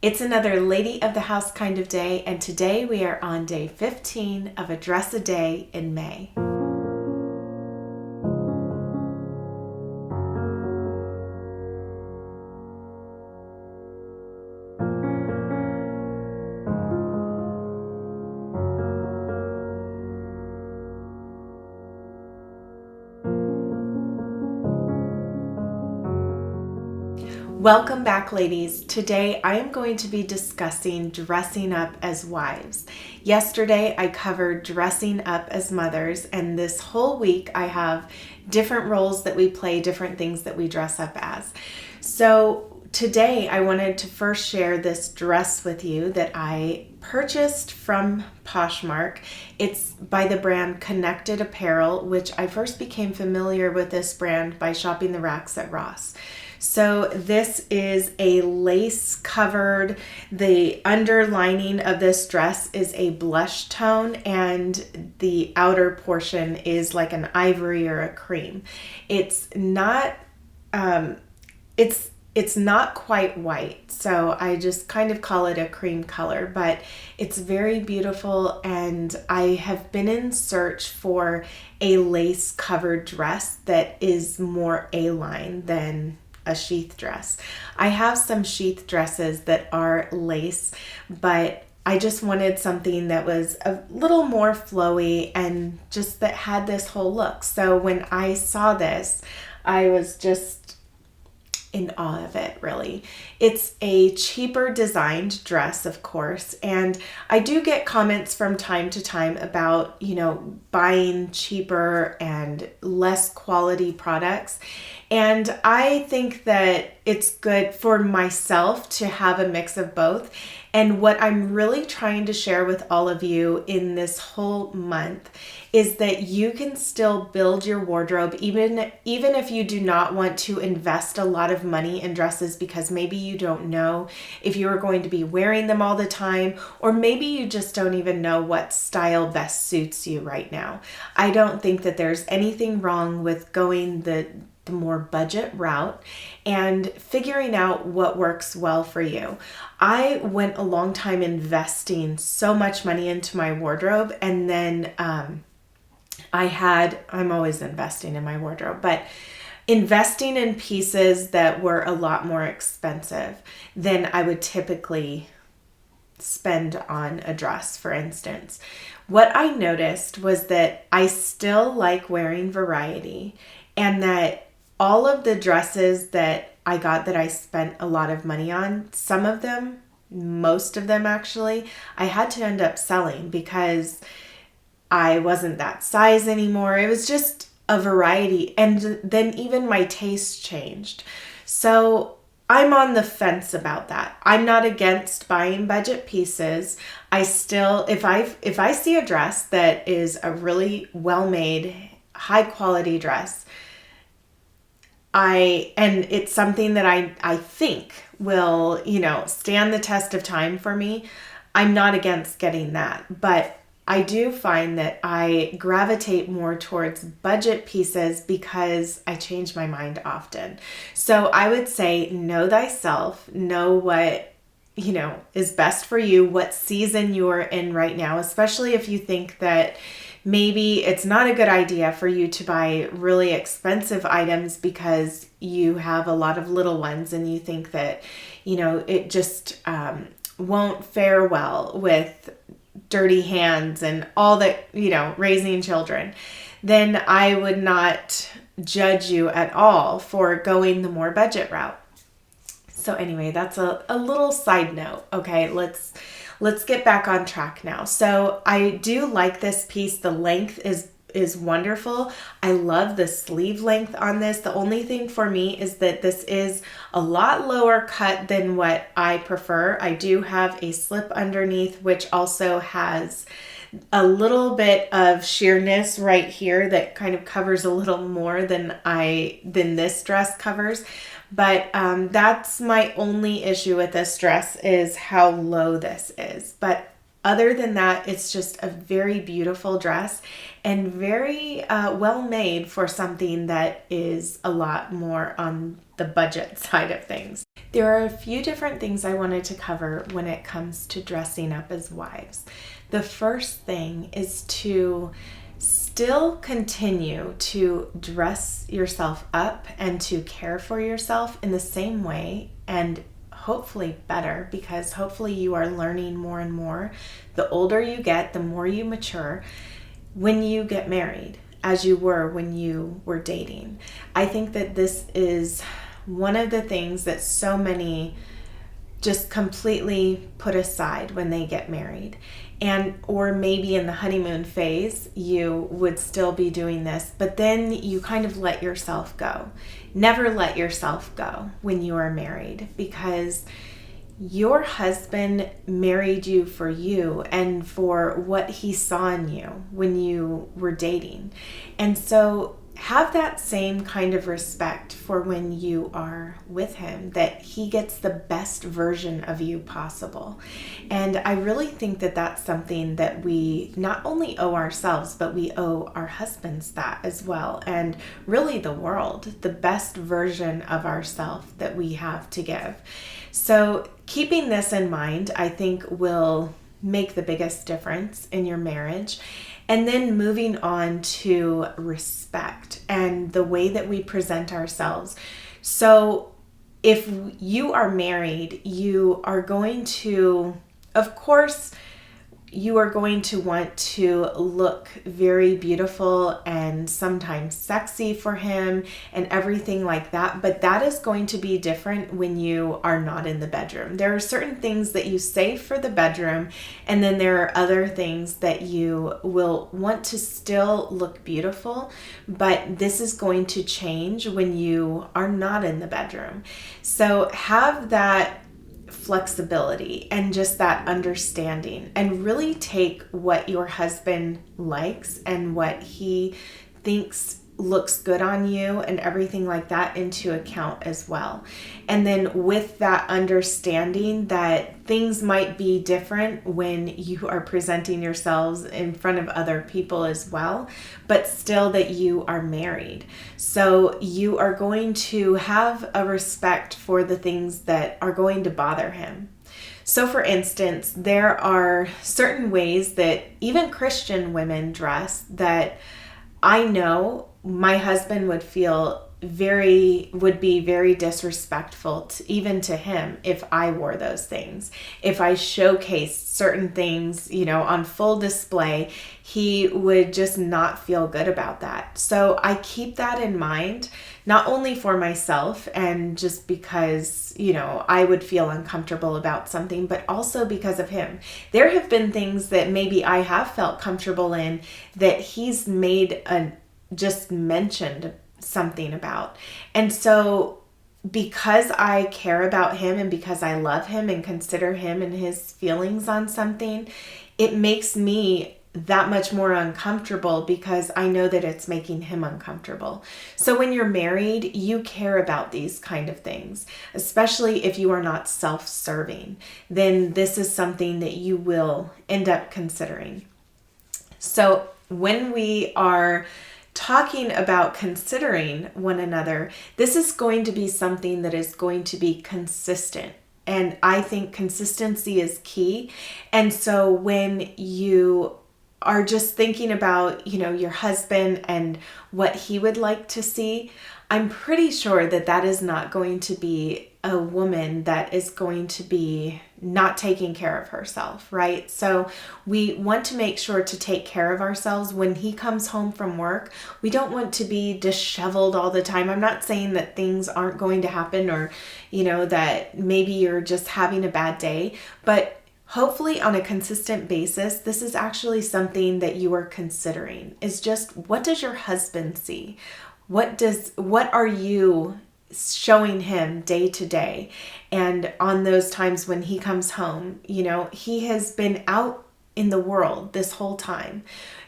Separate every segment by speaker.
Speaker 1: It's another lady of the house kind of day, and today we are on day 15 of a dress a day in May. Welcome back, ladies. Today I am going to be discussing dressing up as wives. Yesterday I covered dressing up as mothers, and this whole week I have different roles that we play, different things that we dress up as. So today I wanted to first share this dress with you that I purchased from Poshmark. It's by the brand Connected Apparel, which I first became familiar with this brand by shopping the racks at Ross. So this is a lace covered, the underlining of this dress is a blush tone, and the outer portion is like an ivory or a cream. It's not, it's not quite white, so I just kind of call it a cream color, but it's very beautiful, and I have been in search for a lace covered dress that is more A-line than a sheath dress. I have some sheath dresses that are lace, but I just wanted something that was a little more flowy and just that had this whole look. So when I saw this, I was just in awe of it, really. It's a cheaper designed dress, of course, and I do get comments from time to time about, buying cheaper and less quality products. And I think that it's good for myself to have a mix of both. And what I'm really trying to share with all of you in this whole month is that you can still build your wardrobe even if you do not want to invest a lot of money in dresses, because maybe you don't know if you are going to be wearing them all the time, or maybe you just don't even know what style best suits you right now. I don't think that there's anything wrong with going the more budget route and figuring out what works well for you. I went a long time investing so much money into my wardrobe, and then I'm always investing in my wardrobe, but investing in pieces that were a lot more expensive than I would typically spend on a dress, for instance. What I noticed was that I still like wearing variety, and that all of the dresses that I got that I spent a lot of money on, some of them, most of them actually, I had to end up selling because I wasn't that size anymore. It was just a variety. And then even my taste changed. So I'm on the fence about that. I'm not against buying budget pieces. I still, if I see a dress that is a really well-made, high quality dress, and it's something that I think will, stand the test of time for me, I'm not against getting that. But I do find that I gravitate more towards budget pieces because I change my mind often. So I would say know thyself, know what, is best for you, what season you're in right now, especially if you think that maybe it's not a good idea for you to buy really expensive items because you have a lot of little ones and you think that, it just won't fare well with dirty hands and all that, raising children. Then I would not judge you at all for going the more budget route. So anyway, that's a little side note. Okay, let's get back on track now. So I do like this piece. The length is wonderful. I love the sleeve length on this. The only thing for me is that this is a lot lower cut than what I prefer. I do have a slip underneath, which also has a little bit of sheerness right here that kind of covers a little more than this dress covers. But that's my only issue with this dress, is how low this is. But other than that, it's just a very beautiful dress and very well made for something that is a lot more on the budget side of things. There are a few different things I wanted to cover when it comes to dressing up as wives. The first thing is to still continue to dress yourself up and to care for yourself in the same way, and hopefully better, because hopefully you are learning more and more. The older you get, the more you mature when you get married, as you were when you were dating. I think that this is one of the things that so many just completely put aside when they get married. And or maybe in the honeymoon phase you would still be doing this, but then you kind of let yourself go. Never let yourself go when you are married, because your husband married you for you and for what he saw in you when you were dating. And so have that same kind of respect for when you are with him, that he gets the best version of you possible. And I really think that that's something that we not only owe ourselves, but we owe our husbands that as well. And really the world, the best version of ourselves that we have to give. So keeping this in mind, I think will make the biggest difference in your marriage. And then moving on to respect and the way that we present ourselves. So if you are married, you are going to, of course, you are going to want to look very beautiful and sometimes sexy for him and everything like that. But that is going to be different when you are not in the bedroom. There are certain things that you save for the bedroom, and then there are other things that you will want to still look beautiful, but this is going to change when you are not in the bedroom. So have that flexibility and just that understanding, and really take what your husband likes and what he thinks looks good on you and everything like that into account as well. And then with that understanding that things might be different when you are presenting yourselves in front of other people as well, but still that you are married. So you are going to have a respect for the things that are going to bother him. So for instance, there are certain ways that even Christian women dress that I know my husband would be very disrespectful even to him if I wore those things. If I showcased certain things, on full display, he would just not feel good about that. So I keep that in mind, not only for myself and just because, I would feel uncomfortable about something, but also because of him. There have been things that maybe I have felt comfortable in that he's just mentioned something about. And so because I care about him and because I love him and consider him and his feelings on something, it makes me that much more uncomfortable because I know that it's making him uncomfortable. So when you're married, you care about these kind of things, especially if you are not self-serving, then this is something that you will end up considering. So when we are talking about considering one another, this is going to be something that is going to be consistent. And I think consistency is key. And so when you are just thinking about, your husband and what he would like to see, I'm pretty sure that that is not going to be a woman that is going to be not taking care of herself, right? So we want to make sure to take care of ourselves when he comes home from work. We don't want to be disheveled all the time. I'm not saying that things aren't going to happen or, that maybe you're just having a bad day, but hopefully on a consistent basis, this is actually something that you are considering, is just what does your husband see? What are you showing him day to day? And on those times when he comes home, he has been out in the world this whole time,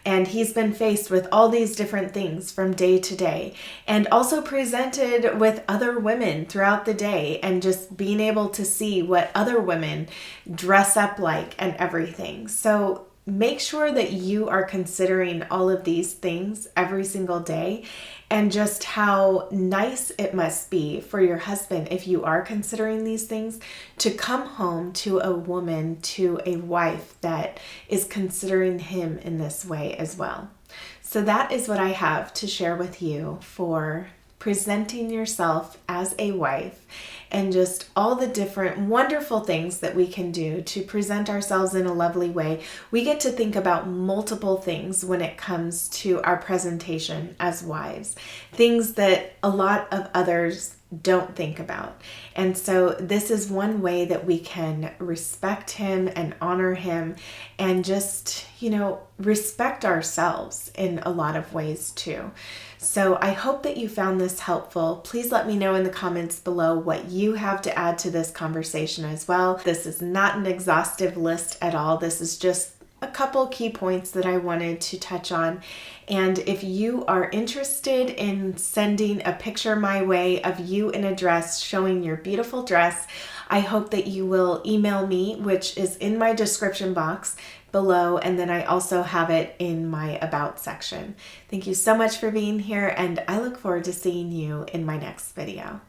Speaker 1: and he's been faced with all these different things from day to day, and also presented with other women throughout the day, and just being able to see what other women dress up like and everything. So make sure that you are considering all of these things every single day, and just how nice it must be for your husband, if you are considering these things, to come home to a woman, to a wife that is considering him in this way as well. So that is what I have to share with you for presenting yourself as a wife, and just all the different wonderful things that we can do to present ourselves in a lovely way. We get to think about multiple things when it comes to our presentation as wives, things that a lot of others don't think about. And so this is one way that we can respect him and honor him, and just, respect ourselves in a lot of ways too. So I hope that you found this helpful. Please let me know in the comments below what you have to add to this conversation as well. This is not an exhaustive list at all. This is just a couple key points that I wanted to touch on. And if you are interested in sending a picture my way of you in a dress, showing your beautiful dress, I hope that you will email me, which is in my description box below, and then I also have it in my About section. Thank you so much for being here, and I look forward to seeing you in my next video.